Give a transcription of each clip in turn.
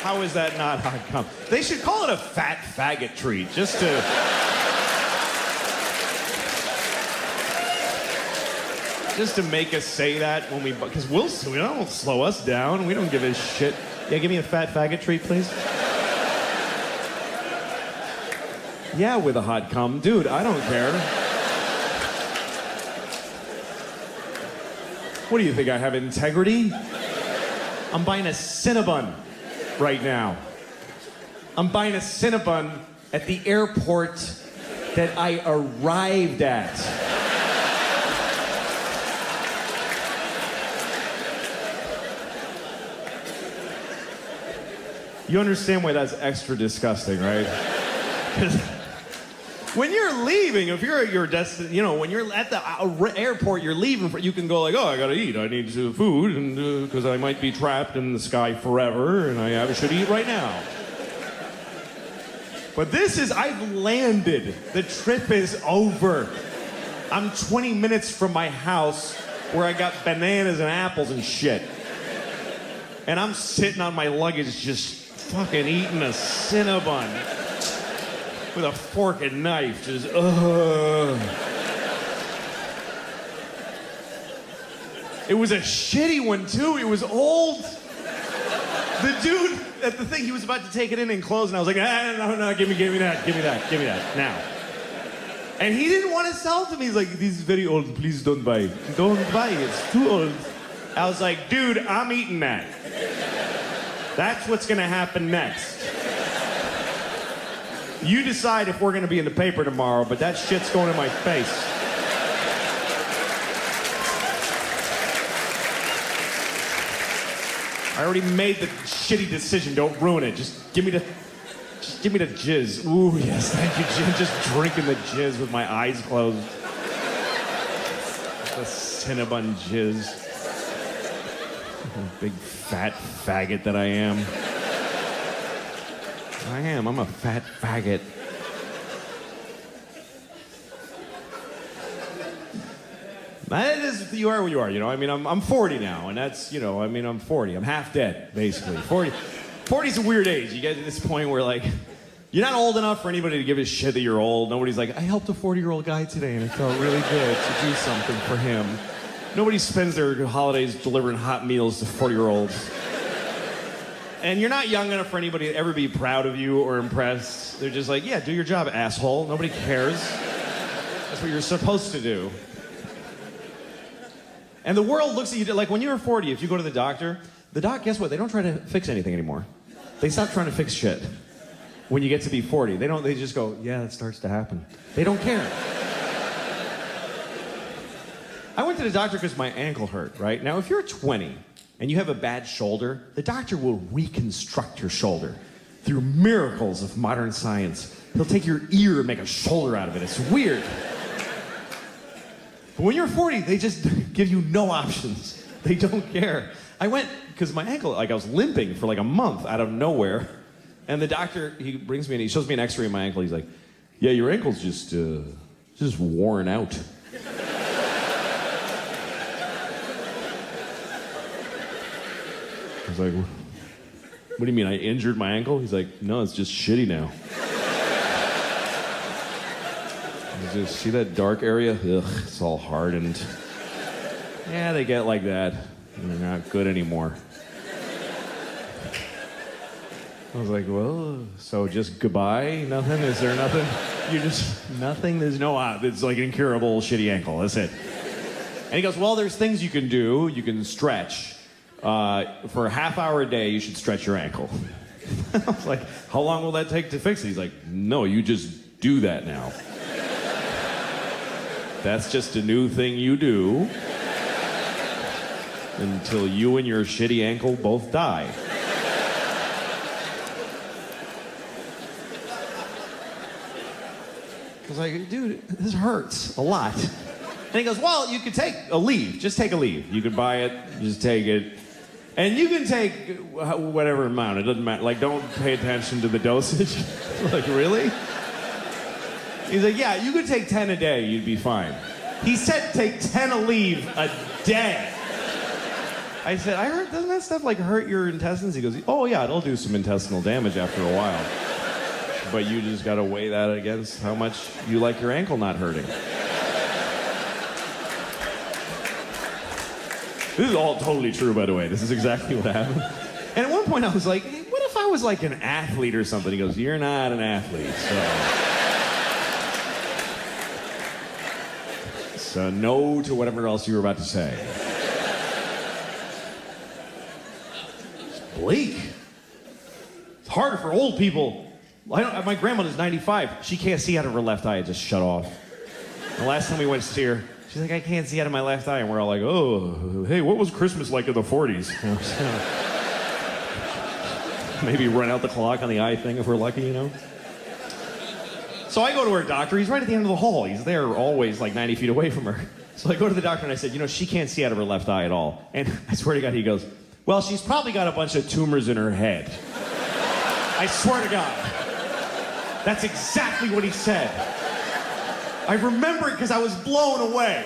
How is that not hot cum? They should call it a fat faggot treat, just to... just to make us say that when we... Because we don't slow us down. We don't give a shit. Yeah, give me a fat faggot treat, please. Yeah, with a hot cum. Dude, I don't care. What do you think, I have integrity? I'm buying a Cinnabon right now. I'm buying a Cinnabon at the airport that I arrived at. You understand why that's extra disgusting, right? Because when you're leaving, if you're at your destination, you know, when you're at the airport, you're leaving, you can go like, oh, I gotta eat. I need food, and because I might be trapped in the sky forever, and I should eat right now. But this is, I've landed. The trip is over. I'm 20 minutes from my house where I got bananas and apples and shit. And I'm sitting on my luggage just fucking eating a Cinnabon with a fork and knife, just It was a shitty one too. It was old. The dude at the thing, he was about to take it in and close, and I was like, no, give me that now. And he didn't want to sell it to me. He's like, this is very old. Please don't buy it. Don't buy it. It's too old. I was like, dude, I'm eating that. That's what's gonna happen next. You decide if we're gonna be in the paper tomorrow, but that shit's going in my face. I already made the shitty decision. Don't ruin it. Just give me the jizz. Ooh, yes, thank you, Jim. Just drinking the jizz with my eyes closed. The Cinnabon jizz. Big fat faggot that I am. I'm a fat faggot. That is, you are what you are, you know. I mean, I'm 40 now, and that's, you know, I mean, I'm 40. I'm half dead, basically. 40's a weird age. You get to this point where, like, you're not old enough for anybody to give a shit that you're old. Nobody's like, I helped a 40-year-old guy today, and it felt really good to do something for him. Nobody spends their holidays delivering hot meals to 40-year-olds. And you're not young enough for anybody to ever be proud of you or impressed. They're just like, yeah, do your job, asshole. Nobody cares. That's what you're supposed to do. And the world looks at you, like when you're 40, if you go to the doctor, guess what? They don't try to fix anything anymore. They stop trying to fix shit. When you get to be 40, they just go, yeah, that starts to happen. They don't care. I went to the doctor because my ankle hurt, right? Now, if you're 20 and you have a bad shoulder, the doctor will reconstruct your shoulder through miracles of modern science. He'll take your ear and make a shoulder out of it. It's weird. But when you're 40, they just give you no options. They don't care. I went because my ankle, like I was limping for like a month out of nowhere. And the doctor, he brings me in, he shows me an x-ray of my ankle. He's like, yeah, your ankle's just worn out. I was like, what do you mean, I injured my ankle? He's like, no, it's just shitty now. Just see that dark area? Ugh, it's all hardened. Yeah, they get like that. They're not good anymore. I was like, well, so just goodbye? Nothing? Is there nothing? You just, nothing? There's no, it's like an incurable shitty ankle. That's it. And he goes, well, there's things you can do. You can stretch. For a half hour a day, you should stretch your ankle. I was like, how long will that take to fix it? He's like, no, you just do that now. That's just a new thing you do until you and your shitty ankle both die. I was like, dude, this hurts a lot. And he goes, well, you could take a leave. Just take a leave. You could buy it, just take it. And you can take whatever amount. It doesn't matter. Like, don't pay attention to the dosage. Like, really? He's like, yeah, you could take 10 a day. You'd be fine. He said take 10 a leave a day. I said, I heard, doesn't that stuff like hurt your intestines? He goes, oh yeah, it'll do some intestinal damage after a while. But you just gotta weigh that against how much you like your ankle not hurting. This is all totally true, by the way. This is exactly what happened. And at one point I was like, hey, what if I was like an athlete or something? He goes, you're not an athlete, so no to whatever else you were about to say. It's bleak. It's harder for old people. My grandmother's 95. She can't see out of her left eye. It just shut off. The last time we went to see her, she's like, I can't see out of my left eye. And we're all like, oh, hey, what was Christmas like in the 40s? Maybe run out the clock on the eye thing if we're lucky, you know? So I go to her doctor. He's right at the end of the hall. He's there always like 90 feet away from her. So I go to the doctor and I said, you know, she can't see out of her left eye at all. And I swear to God, he goes, well, she's probably got a bunch of tumors in her head. I swear to God. That's exactly what he said. I remember it because I was blown away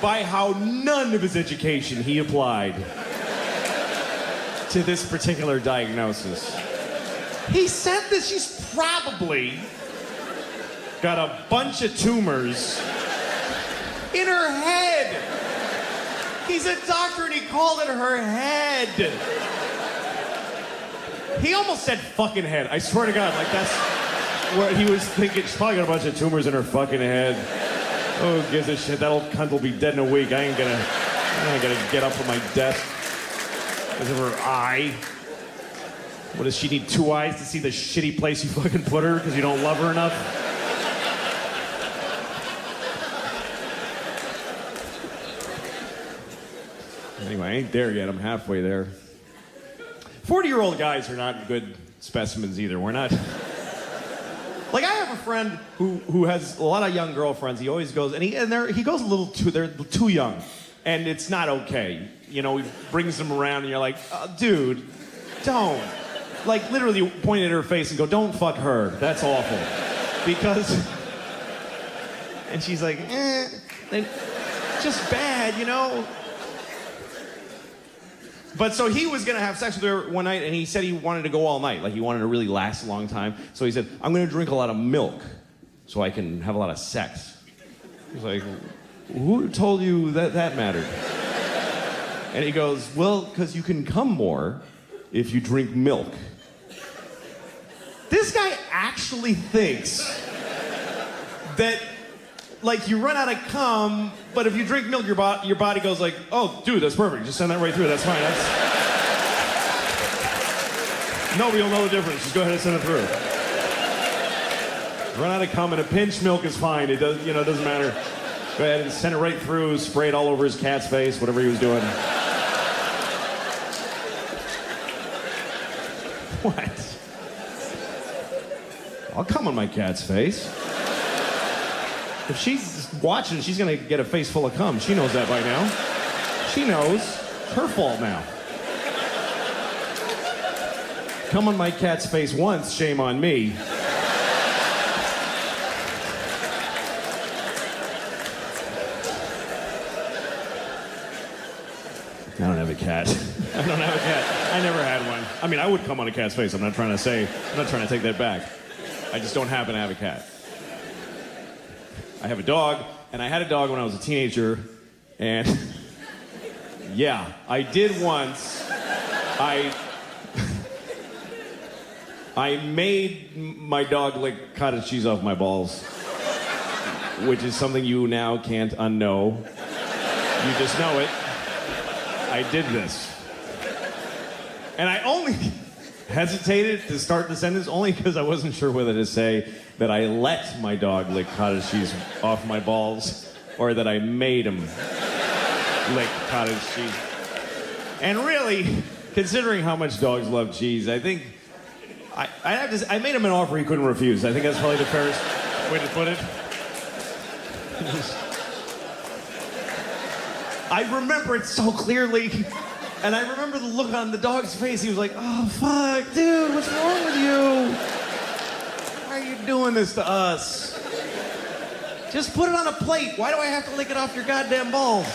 by how none of his education he applied to this particular diagnosis. He said that she's probably got a bunch of tumors in her head. He's a doctor and he called it her head. He almost said fucking head. I swear to God, like that's what he was thinking. She's probably got a bunch of tumors in her fucking head. Oh, who gives a shit? That old cunt will be dead in a week. I ain't gonna get up from my desk because of her eye. What, does she need 2 eyes to see the shitty place you fucking put her because you don't love her enough? Anyway, I ain't there yet. I'm halfway there. 40-year-old guys are not good specimens either. We're not... Like, I have a friend who has a lot of young girlfriends. He always goes, and he goes a little too... They're too young. And it's not okay. You know, he brings them around, and you're like, oh, dude, don't. Like, literally point at her face and go, don't fuck her. That's awful. Because... And she's like, just bad, you know? But so he was gonna have sex with her one night, and he said he wanted to go all night. Like, he wanted to really last a long time. So he said, I'm gonna drink a lot of milk so I can have a lot of sex. He's like, who told you that mattered? And he goes, well, because you can come more if you drink milk. This guy actually thinks that, like, you run out of cum, but if you drink milk, your body goes like, oh, dude, that's perfect. Just send that right through. That's fine. Nobody will know the difference. Just go ahead and send it through. Run out of cum in a pinch, milk is fine. It does, it doesn't matter. Go ahead and send it right through. Spray it all over his cat's face, whatever he was doing. What? I'll cum on my cat's face. If she's watching, she's gonna get a face full of cum. She knows that by now. She knows. It's her fault now. Cum on my cat's face once, shame on me. I don't have a cat. I don't have a cat. I never had one. I mean, I would come on a cat's face. I'm not trying to take that back. I just don't happen to have a cat. I have a dog, and I had a dog when I was a teenager, and yeah, I did once. I made my dog lick cottage cheese off my balls, which is something you now can't unknow. You just know it. I did this. And I only hesitated to start the sentence only because I wasn't sure whether to say that I let my dog lick cottage cheese off my balls or that I made him lick cottage cheese. And really, considering how much dogs love cheese, I think I made him an offer he couldn't refuse. I think that's probably the fairest way to put it. I remember it so clearly. And I remember the look on the dog's face. He was like, oh, fuck, dude, what's wrong with you? Why are you doing this to us? Just put it on a plate. Why do I have to lick it off your goddamn balls?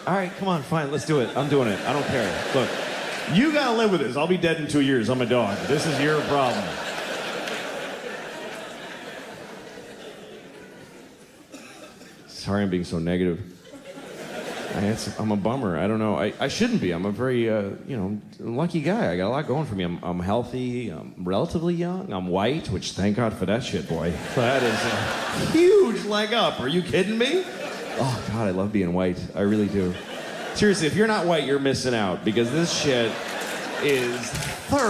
All right, come on, fine, let's do it. I'm doing it. I don't care. Look, you gotta live with this. I'll be dead in 2 years. I'm a dog. This is your problem. Sorry I'm being so negative. I'm a bummer. I don't know. I shouldn't be. I'm a very, lucky guy. I got a lot going for me. I'm healthy. I'm relatively young. I'm white, which thank God for that shit, boy. That is a huge leg up. Are you kidding me? Oh, God, I love being white. I really do. Seriously, if you're not white, you're missing out because this shit is